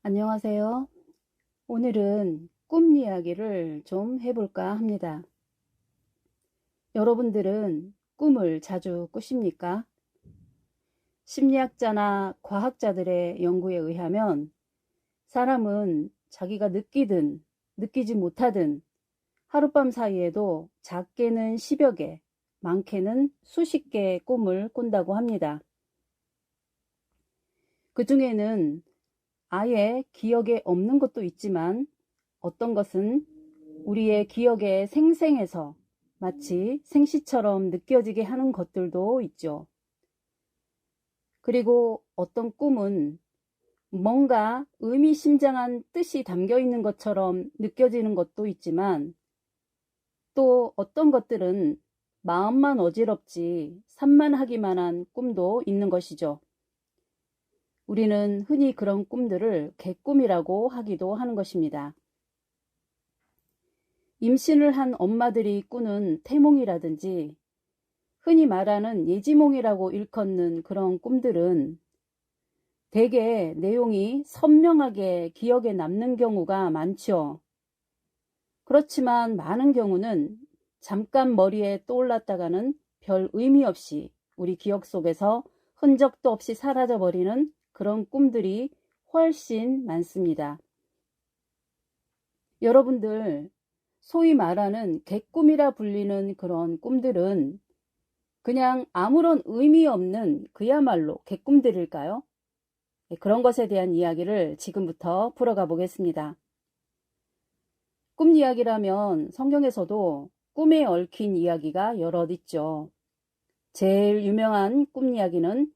안녕하세요. 오늘은 꿈 이야기를 좀 해볼까 합니다. 여러분들은 꿈을 자주 꾸십니까? 심리학자나 과학자들의 연구에 의하면 사람은 자기가 느끼든 느끼지 못하든 하룻밤 사이에도 작게는 10여 개, 많게는 수십 개의 꿈을 꾼다고 합니다. 그 중에는 아예 기억에 없는 것도 있지만 어떤 것은 우리의 기억에 생생해서 마치 생시처럼 느껴지게 하는 것들도 있죠. 그리고 어떤 꿈은 뭔가 의미심장한 뜻이 담겨 있는 것처럼 느껴지는 것도 있지만 또 어떤 것들은 마음만 어지럽지 산만하기만 한 꿈도 있는 것이죠. 우리는 흔히 그런 꿈들을 객꿈이라고 하기도 하는 것입니다. 임신을 한 엄마들이 꾸는 태몽이라든지 흔히 말하는 예지몽이라고 일컫는 그런 꿈들은 대개 내용이 선명하게 기억에 남는 경우가 많죠. 그렇지만 많은 경우는 잠깐 머리에 떠올랐다가는 별 의미 없이 우리 기억 속에서 흔적도 없이 사라져버리는 그런 꿈들이 훨씬 많습니다. 여러분들 소위 말하는 객꿈이라 불리는 그런 꿈들은 그냥 아무런 의미 없는 그야말로 객꿈들일까요? 그런 것에 대한 이야기를 지금부터 풀어가 보겠습니다. 꿈 이야기라면 성경에서도 꿈에 얽힌 이야기가 여럿 있죠. 제일 유명한 꿈 이야기는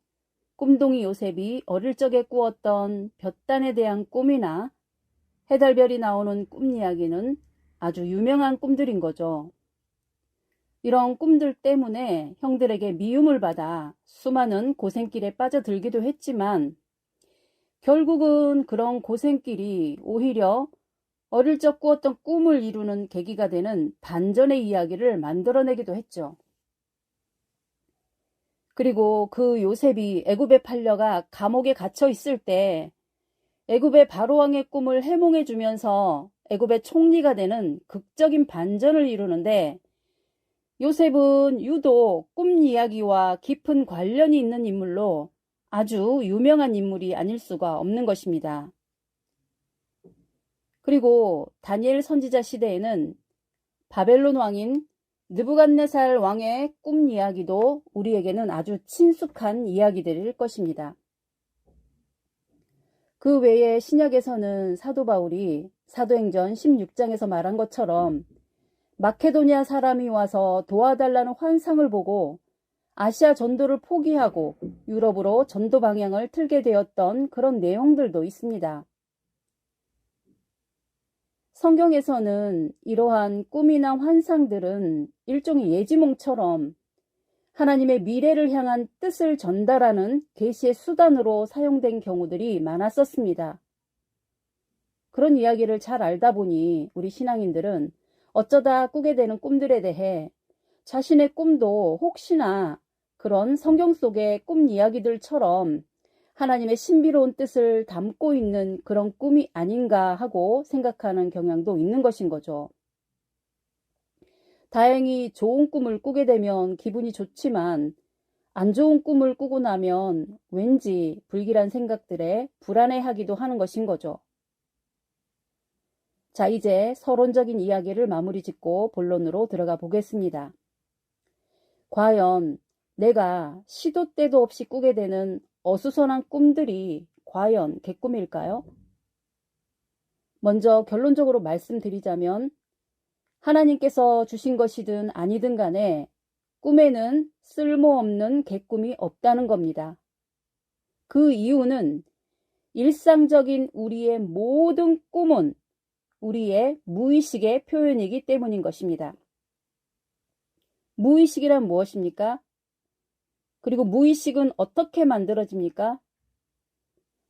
꿈동이 요셉이 어릴 적에 꾸었던 볕단에 대한 꿈이나 해달별이 나오는 꿈 이야기는 아주 유명한 꿈들인 거죠. 이런 꿈들 때문에 형들에게 미움을 받아 수많은 고생길에 빠져들기도 했지만 결국은 그런 고생길이 오히려 어릴 적 꾸었던 꿈을 이루는 계기가 되는 반전의 이야기를 만들어내기도 했죠. 그리고 그 요셉이 애굽에 팔려가 감옥에 갇혀 있을 때 애굽의 바로왕의 꿈을 해몽해 주면서 애굽의 총리가 되는 극적인 반전을 이루는데 요셉은 유독 꿈 이야기와 깊은 관련이 있는 인물로 아주 유명한 인물이 아닐 수가 없는 것입니다. 그리고 다니엘 선지자 시대에는 바벨론 왕인 느부갓네살 왕의 꿈 이야기도 우리에게는 아주 친숙한 이야기들일 것입니다. 그 외에 신약에서는 사도 바울이 사도행전 16장에서 말한 것처럼 마케도니아 사람이 와서 도와달라는 환상을 보고 아시아 전도를 포기하고 유럽으로 전도 방향을 틀게 되었던 그런 내용들도 있습니다. 성경에서는 이러한 꿈이나 환상들은 일종의 예지몽처럼 하나님의 미래를 향한 뜻을 전달하는 계시의 수단으로 사용된 경우들이 많았었습니다. 그런 이야기를 잘 알다 보니 우리 신앙인들은 어쩌다 꾸게 되는 꿈들에 대해 자신의 꿈도 혹시나 그런 성경 속의 꿈 이야기들처럼 하나님의 신비로운 뜻을 담고 있는 그런 꿈이 아닌가 하고 생각하는 경향도 있는 것인 거죠. 다행히 좋은 꿈을 꾸게 되면 기분이 좋지만 안 좋은 꿈을 꾸고 나면 왠지 불길한 생각들에 불안해하기도 하는 것인 거죠. 자, 이제 서론적인 이야기를 마무리 짓고 본론으로 들어가 보겠습니다. 과연 내가 시도 때도 없이 꾸게 되는 어수선한 꿈들이 과연 객꿈일까요? 먼저 결론적으로 말씀드리자면 하나님께서 주신 것이든 아니든 간에 꿈에는 쓸모없는 객꿈이 없다는 겁니다. 그 이유는 일상적인 우리의 모든 꿈은 우리의 무의식의 표현이기 때문인 것입니다. 무의식이란 무엇입니까? 그리고 무의식은 어떻게 만들어집니까?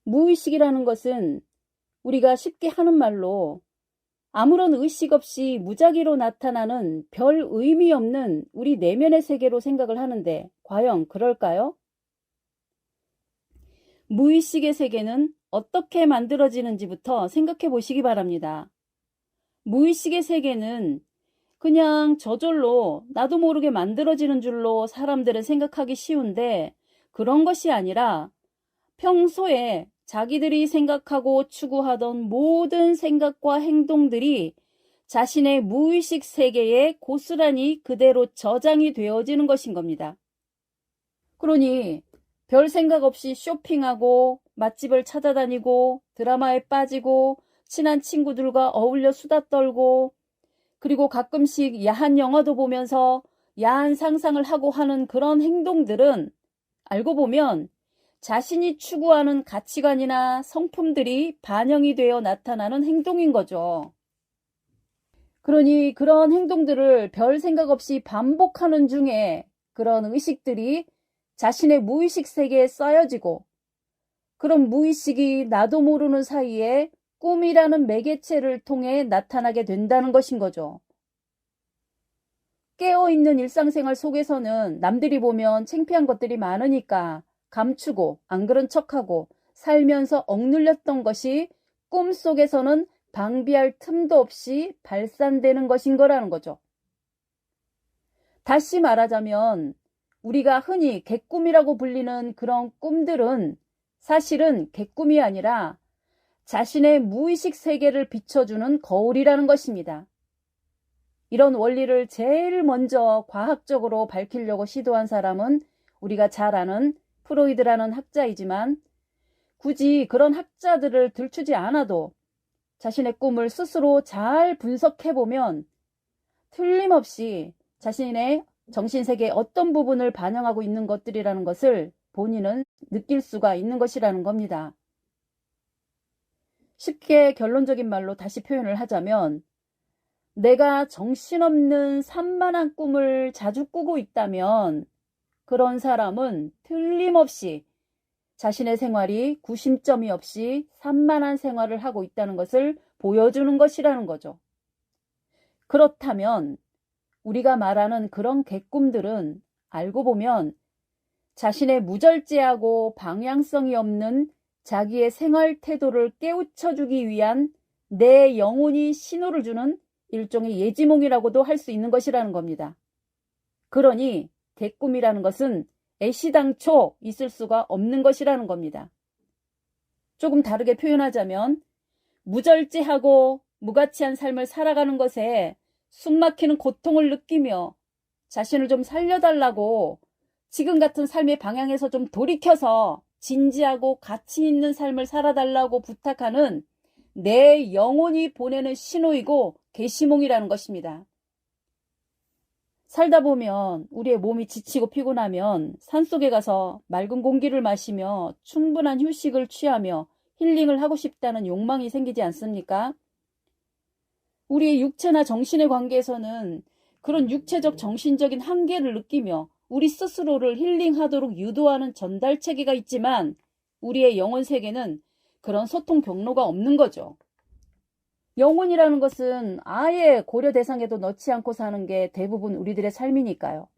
무의식이라는 것은 우리가 쉽게 하는 말로 아무런 의식 없이 무작위로 나타나는 별 의미 없는 우리 내면의 세계로 생각을 하는데 과연 그럴까요? 무의식의 세계는 어떻게 만들어지는지부터 생각해 보시기 바랍니다. 무의식의 세계는 그냥 저절로 나도 모르게 만들어지는 줄로 사람들은 생각하기 쉬운데 그런 것이 아니라 평소에 자기들이 생각하고 추구하던 모든 생각과 행동들이 자신의 무의식 세계에 고스란히 그대로 저장이 되어지는 것인 겁니다. 그러니 별 생각 없이 쇼핑하고 맛집을 찾아다니고 드라마에 빠지고 친한 친구들과 어울려 수다 떨고 그리고 가끔씩 야한 영화도 보면서 야한 상상을 하고 하는 그런 행동들은 알고 보면 자신이 추구하는 가치관이나 성품들이 반영이 되어 나타나는 행동인 거죠. 그러니 그런 행동들을 별 생각 없이 반복하는 중에 그런 의식들이 자신의 무의식 세계에 쌓여지고 그런 무의식이 나도 모르는 사이에 꿈이라는 매개체를 통해 나타나게 된다는 것인 거죠. 깨어있는 일상생활 속에서는 남들이 보면 창피한 것들이 많으니까 감추고 안 그런 척하고 살면서 억눌렸던 것이 꿈속에서는 방비할 틈도 없이 발산되는 것인 거라는 거죠. 다시 말하자면 우리가 흔히 개꿈이라고 불리는 그런 꿈들은 사실은 개꿈이 아니라 자신의 무의식 세계를 비춰주는 거울이라는 것입니다. 이런 원리를 제일 먼저 과학적으로 밝히려고 시도한 사람은 우리가 잘 아는 프로이드라는 학자이지만 굳이 그런 학자들을 들추지 않아도 자신의 꿈을 스스로 잘 분석해보면 틀림없이 자신의 정신세계의 어떤 부분을 반영하고 있는 것들이라는 것을 본인은 느낄 수가 있는 것이라는 겁니다. 쉽게 결론적인 말로 다시 표현을 하자면 내가 정신없는 산만한 꿈을 자주 꾸고 있다면 그런 사람은 틀림없이 자신의 생활이 구심점이 없이 산만한 생활을 하고 있다는 것을 보여주는 것이라는 거죠. 그렇다면 우리가 말하는 그런 개꿈들은 알고 보면 자신의 무절제하고 방향성이 없는 자기의 생활 태도를 깨우쳐주기 위한 내 영혼이 신호를 주는 일종의 예지몽이라고도 할 수 있는 것이라는 겁니다. 그러니 개꿈이라는 것은 애시당초 있을 수가 없는 것이라는 겁니다. 조금 다르게 표현하자면 무절제하고 무가치한 삶을 살아가는 것에 숨막히는 고통을 느끼며 자신을 좀 살려달라고 지금 같은 삶의 방향에서 좀 돌이켜서 진지하고 가치 있는 삶을 살아달라고 부탁하는 내 영혼이 보내는 신호이고 계시몽이라는 것입니다. 살다 보면 우리의 몸이 지치고 피곤하면 산속에 가서 맑은 공기를 마시며 충분한 휴식을 취하며 힐링을 하고 싶다는 욕망이 생기지 않습니까? 우리의 육체나 정신의 관계에서는 그런 육체적 정신적인 한계를 느끼며 우리 스스로를 힐링하도록 유도하는 전달 체계가 있지만 우리의 영혼 세계는 그런 소통 경로가 없는 거죠. 영혼이라는 것은 아예 고려 대상에도 넣지 않고 사는 게 대부분 우리들의 삶이니까요.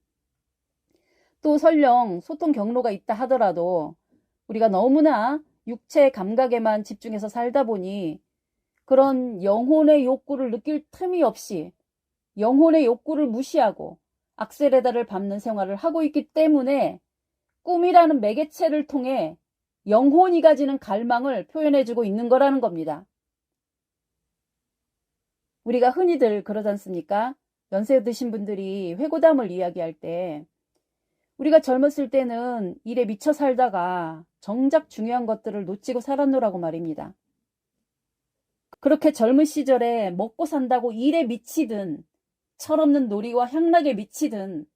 또 설령 소통 경로가 있다 하더라도 우리가 너무나 육체 감각에만 집중해서 살다 보니 그런 영혼의 욕구를 느낄 틈이 없이 영혼의 욕구를 무시하고 악셀에다를 밟는 생활을 하고 있기 때문에 꿈이라는 매개체를 통해 영혼이 가지는 갈망을 표현해주고 있는 거라는 겁니다. 우리가 흔히들 그러지 않습니까? 연세 드신 분들이 회고담을 이야기할 때 우리가 젊었을 때는 일에 미쳐 살다가 정작 중요한 것들을 놓치고 살았노라고 말입니다. 그렇게 젊은 시절에 먹고 산다고 일에 미치든 철없는 놀이와 향락에 미치든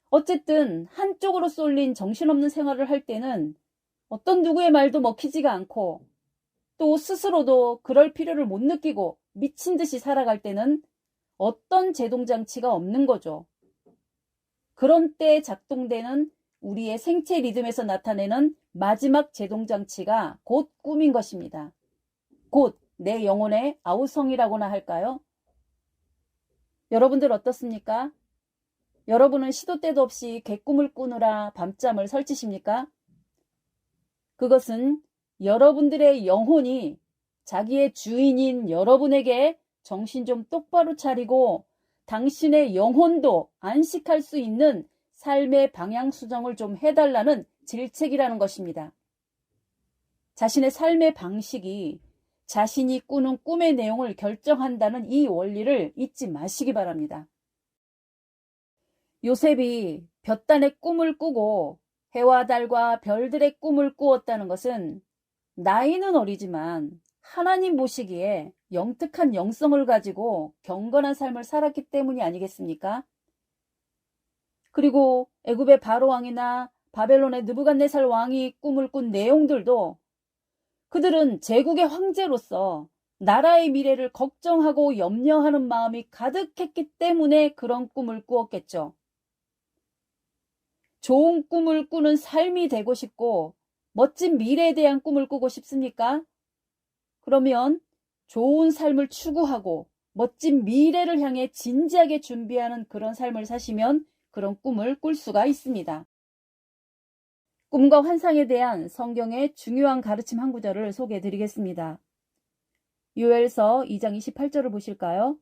어쨌든 한쪽으로 쏠린 정신없는 생활을 할 때는 어떤 누구의 말도 먹히지가 않고 또 스스로도 그럴 필요를 못 느끼고 미친 듯이 살아갈 때는 어떤 제동장치가 없는 거죠. 그런 때 작동되는 우리의 생체 리듬에서 나타내는 마지막 제동장치가 곧 꿈인 것입니다. 곧 내 영혼의 아우성이라고나 할까요? 여러분들 어떻습니까? 여러분은 시도 때도 없이 개꿈을 꾸느라 밤잠을 설치십니까? 그것은 여러분들의 영혼이 자기의 주인인 여러분에게 정신 좀 똑바로 차리고 당신의 영혼도 안식할 수 있는 삶의 방향 수정을 좀 해달라는 질책이라는 것입니다. 자신의 삶의 방식이 자신이 꾸는 꿈의 내용을 결정한다는 이 원리를 잊지 마시기 바랍니다. 요셉이 볕단의 꿈을 꾸고 해와 달과 별들의 꿈을 꾸었다는 것은 나이는 어리지만 하나님 보시기에 영특한 영성을 가지고 경건한 삶을 살았기 때문이 아니겠습니까? 그리고 애굽의 바로 왕이나 바벨론의 느부갓네살 왕이 꿈을 꾼 내용들도 그들은 제국의 황제로서 나라의 미래를 걱정하고 염려하는 마음이 가득했기 때문에 그런 꿈을 꾸었겠죠. 좋은 꿈을 꾸는 삶이 되고 싶고 멋진 미래에 대한 꿈을 꾸고 싶습니까? 그러면 좋은 삶을 추구하고 멋진 미래를 향해 진지하게 준비하는 그런 삶을 사시면 그런 꿈을 꿀 수가 있습니다. 꿈과 환상에 대한 성경의 중요한 가르침 한 구절을 소개해 드리겠습니다. 요엘서 2장 28절을 보실까요?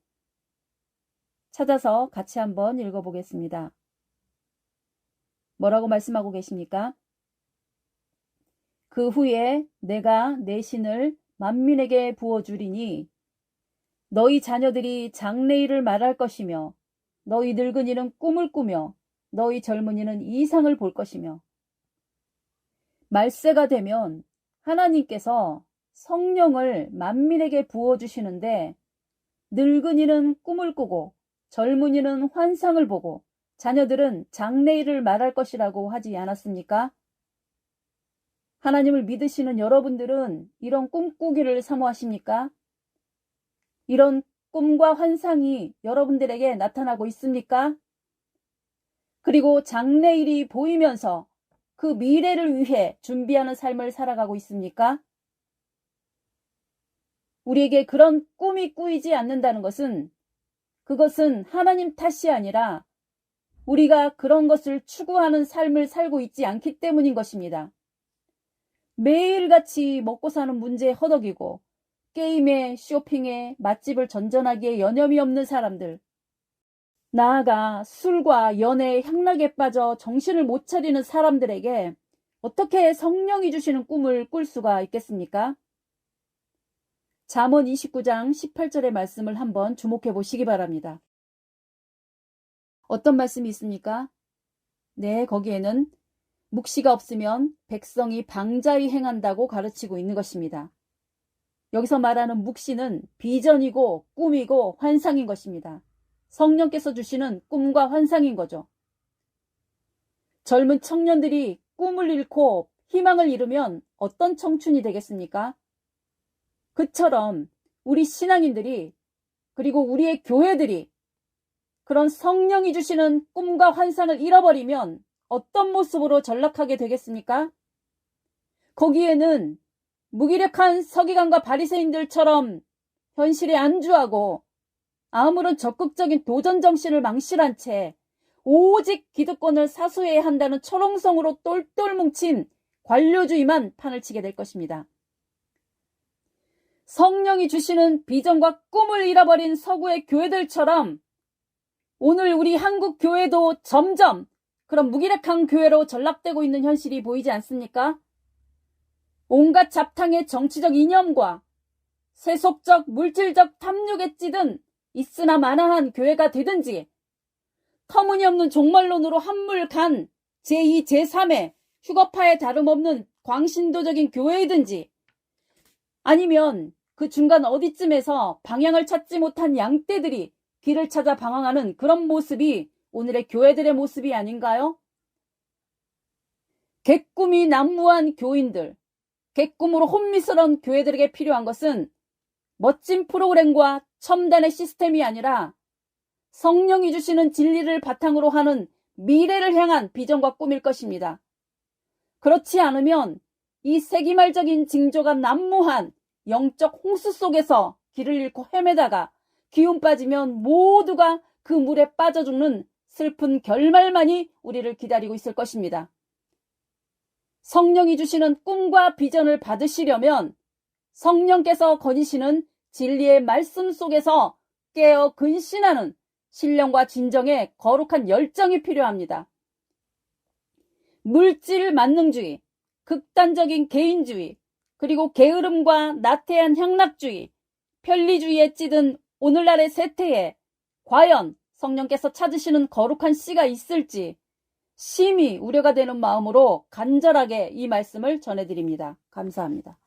찾아서 같이 한번 읽어보겠습니다. 뭐라고 말씀하고 계십니까? 그 후에 내가 내 신을 만민에게 부어주리니 너희 자녀들이 장래일을 말할 것이며 너희 늙은이는 꿈을 꾸며 너희 젊은이는 이상을 볼 것이며 말세가 되면 하나님께서 성령을 만민에게 부어주시는데 늙은이는 꿈을 꾸고 젊은이는 환상을 보고 자녀들은 장래일을 말할 것이라고 하지 않았습니까? 하나님을 믿으시는 여러분들은 이런 꿈꾸기를 사모하십니까? 이런 꿈과 환상이 여러분들에게 나타나고 있습니까? 그리고 장래일이 보이면서 그 미래를 위해 준비하는 삶을 살아가고 있습니까? 우리에게 그런 꿈이 꾸이지 않는다는 것은 그것은 하나님 탓이 아니라 우리가 그런 것을 추구하는 삶을 살고 있지 않기 때문인 것입니다. 매일같이 먹고 사는 문제에 허덕이고 게임에 쇼핑에 맛집을 전전하기에 여념이 없는 사람들, 나아가 술과 연애에 향락에 빠져 정신을 못 차리는 사람들에게 어떻게 성령이 주시는 꿈을 꿀 수가 있겠습니까? 잠언 29장 18절의 말씀을 한번 주목해 보시기 바랍니다. 어떤 말씀이 있습니까? 네, 거기에는 묵시가 없으면 백성이 방자히 행한다고 가르치고 있는 것입니다. 여기서 말하는 묵시는 비전이고 꿈이고 환상인 것입니다. 성령께서 주시는 꿈과 환상인 거죠. 젊은 청년들이 꿈을 잃고 희망을 잃으면 어떤 청춘이 되겠습니까? 그처럼 우리 신앙인들이 그리고 우리의 교회들이 그런 성령이 주시는 꿈과 환상을 잃어버리면 어떤 모습으로 전락하게 되겠습니까? 거기에는 무기력한 서기관과 바리새인들처럼 현실에 안주하고 아무런 적극적인 도전 정신을 망실한 채 오직 기득권을 사수해야 한다는 철옹성으로 똘똘 뭉친 관료주의만 판을 치게 될 것입니다. 성령이 주시는 비전과 꿈을 잃어버린 서구의 교회들처럼 오늘 우리 한국 교회도 점점 그런 무기력한 교회로 전락되고 있는 현실이 보이지 않습니까? 온갖 잡탕의 정치적 이념과 세속적 물질적 탐욕에 찌든 있으나 마나한 교회가 되든지 터무니없는 종말론으로 한물간 제2, 제3의 휴거파에 다름없는 광신도적인 교회이든지 아니면 그 중간 어디쯤에서 방향을 찾지 못한 양떼들이 길을 찾아 방황하는 그런 모습이 오늘의 교회들의 모습이 아닌가요? 개꿈이 난무한 교인들, 개꿈으로 혼미스러운 교회들에게 필요한 것은 멋진 프로그램과 첨단의 시스템이 아니라 성령이 주시는 진리를 바탕으로 하는 미래를 향한 비전과 꿈일 것입니다. 그렇지 않으면 이 세기말적인 징조가 난무한 영적 홍수 속에서 길을 잃고 헤매다가 기운 빠지면 모두가 그 물에 빠져 죽는 슬픈 결말만이 우리를 기다리고 있을 것입니다. 성령이 주시는 꿈과 비전을 받으시려면 성령께서 거니시는 진리의 말씀 속에서 깨어 근신하는 신령과 진정의 거룩한 열정이 필요합니다. 물질 만능주의, 극단적인 개인주의, 그리고 게으름과 나태한 향락주의, 편리주의에 찌든 오늘날의 세태에 과연 성령께서 찾으시는 거룩한 씨가 있을지 심히 우려가 되는 마음으로 간절하게 이 말씀을 전해드립니다. 감사합니다.